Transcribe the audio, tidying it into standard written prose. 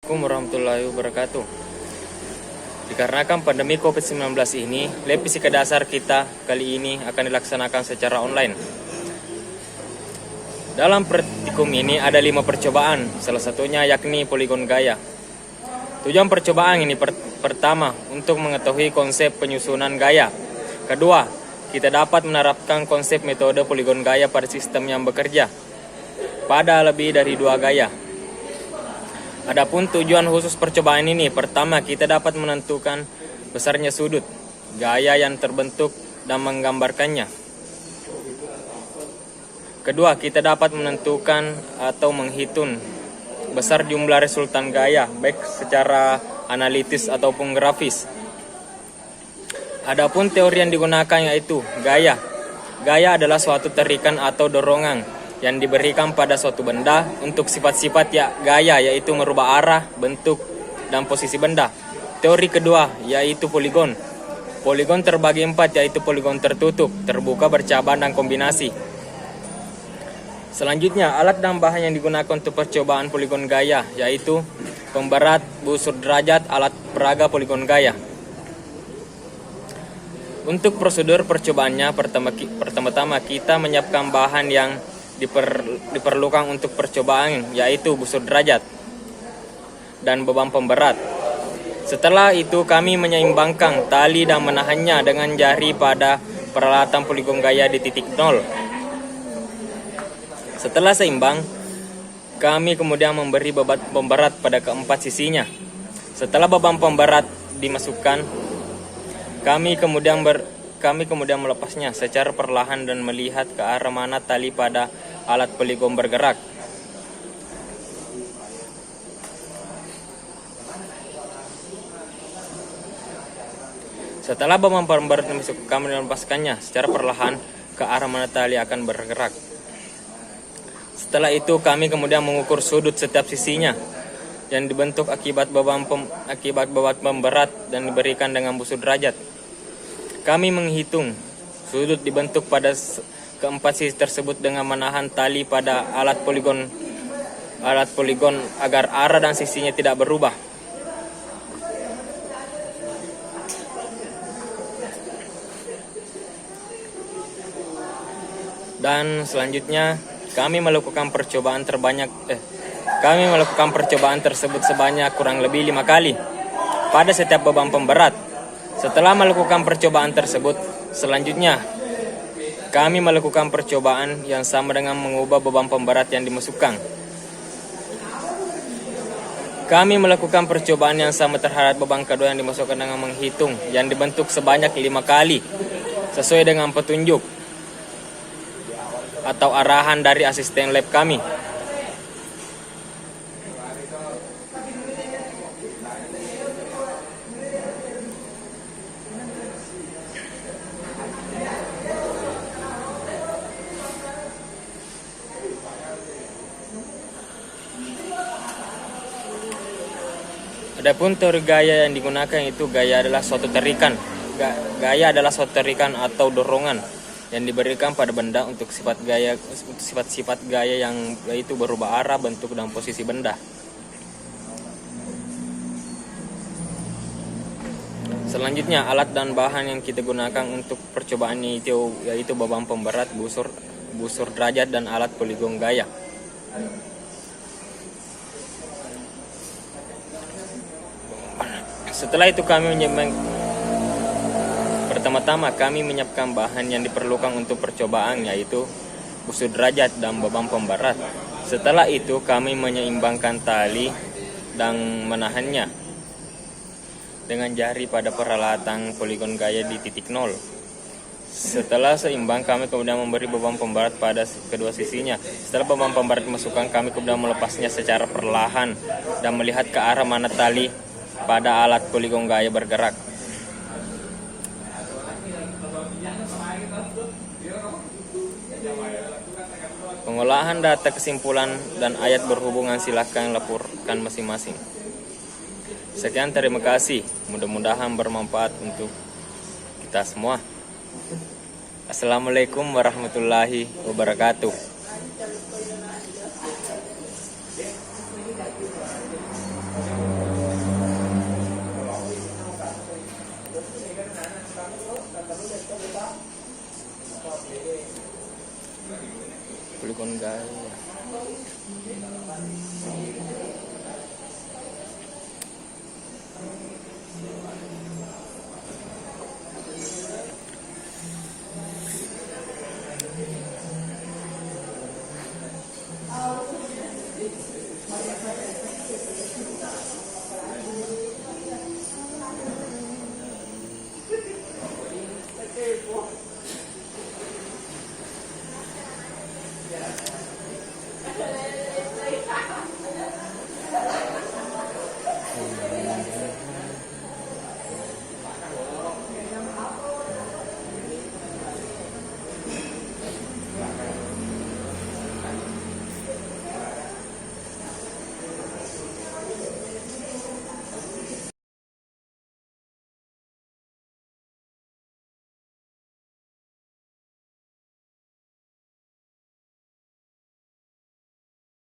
Assalamualaikum warahmatullahi wabarakatuh. Dikarenakan pandemi COVID-19 ini, lab fisika dasar kita kali ini akan dilaksanakan secara online. Dalam praktikum ini ada 5 percobaan, salah satunya yakni poligon gaya. Tujuan percobaan ini pertama, untuk mengetahui konsep penyusunan gaya. Kedua, kita dapat menerapkan konsep metode poligon gaya pada sistem yang bekerja pada lebih dari 2 gaya. Adapun tujuan khusus percobaan ini, pertama kita dapat menentukan besarnya sudut, gaya yang terbentuk dan menggambarkannya. Kedua, kita dapat menentukan atau menghitung besar jumlah resultan gaya, baik secara analitis ataupun grafis. Adapun teori yang digunakan yaitu gaya. Gaya adalah suatu tarikan atau dorongan yang diberikan pada suatu benda untuk sifat-sifat gaya, yaitu merubah arah, bentuk, dan posisi benda. Teori kedua yaitu poligon. Poligon terbagi 4, yaitu poligon tertutup, terbuka, bercabang, dan kombinasi. Selanjutnya, alat dan bahan yang digunakan untuk percobaan poligon gaya yaitu pemberat, busur derajat, alat peraga poligon gaya. Untuk prosedur percobaannya, pertama-tama kita menyiapkan bahan yang diperlukan untuk percobaan, yaitu busur derajat dan beban pemberat. Setelah itu kami menyeimbangkan tali dan menahannya dengan jari pada peralatan poligon gaya di titik 0. Setelah seimbang, kami kemudian memberi beban pemberat pada keempat sisinya. Setelah beban pemberat dimasukkan, kami kemudian melepasnya secara perlahan dan melihat ke arah mana tali pada alat poligon bergerak. Setelah beban pemberat dimasukkan, kami melepaskannya secara perlahan ke arah mana tali akan bergerak. Setelah itu kami kemudian mengukur sudut setiap sisinya yang dibentuk akibat beban pemberat dan diberikan dengan busur derajat. Kami menghitung sudut dibentuk pada keempat sisi tersebut dengan menahan tali pada alat poligon agar arah dan sisinya tidak berubah. Dan selanjutnya kami melakukan percobaan tersebut sebanyak kurang lebih 5 kali pada setiap beban pemberat. Setelah melakukan percobaan tersebut, selanjutnya kami melakukan percobaan yang sama dengan mengubah beban pemberat yang dimasukkan. Kami melakukan percobaan yang sama terhadap beban kedua yang dimasukkan dengan menghitung yang dibentuk sebanyak 5 kali sesuai dengan petunjuk atau arahan dari asisten lab kami. Adapun teori gaya yang digunakan itu gaya adalah suatu tarikan. Gaya adalah suatu tarikan atau dorongan yang diberikan pada benda untuk sifat-sifat gaya yang yaitu berubah arah, bentuk, dan posisi benda. Selanjutnya, alat dan bahan yang kita gunakan untuk percobaan ini yaitu beban pemberat, busur derajat, dan alat poligon gaya. Setelah itu pertama-tama kami menyiapkan bahan yang diperlukan untuk percobaan, yaitu busur derajat dan beban pemberat. Setelah itu kami menyeimbangkan tali dan menahannya dengan jari pada peralatan poligon gaya di titik 0. Setelah seimbang, kami kemudian memberi beban pemberat pada kedua sisinya. Setelah beban pemberat dimasukkan, kami kemudian melepasnya secara perlahan dan melihat ke arah mana tali pada alat poligon gaya bergerak. Pengolahan data, kesimpulan, dan ayat berhubungan silakan laporkan masing-masing. Sekian, terima kasih. Mudah-mudahan bermanfaat untuk kita semua. Assalamualaikum warahmatullahi wabarakatuh. Poligon gaya.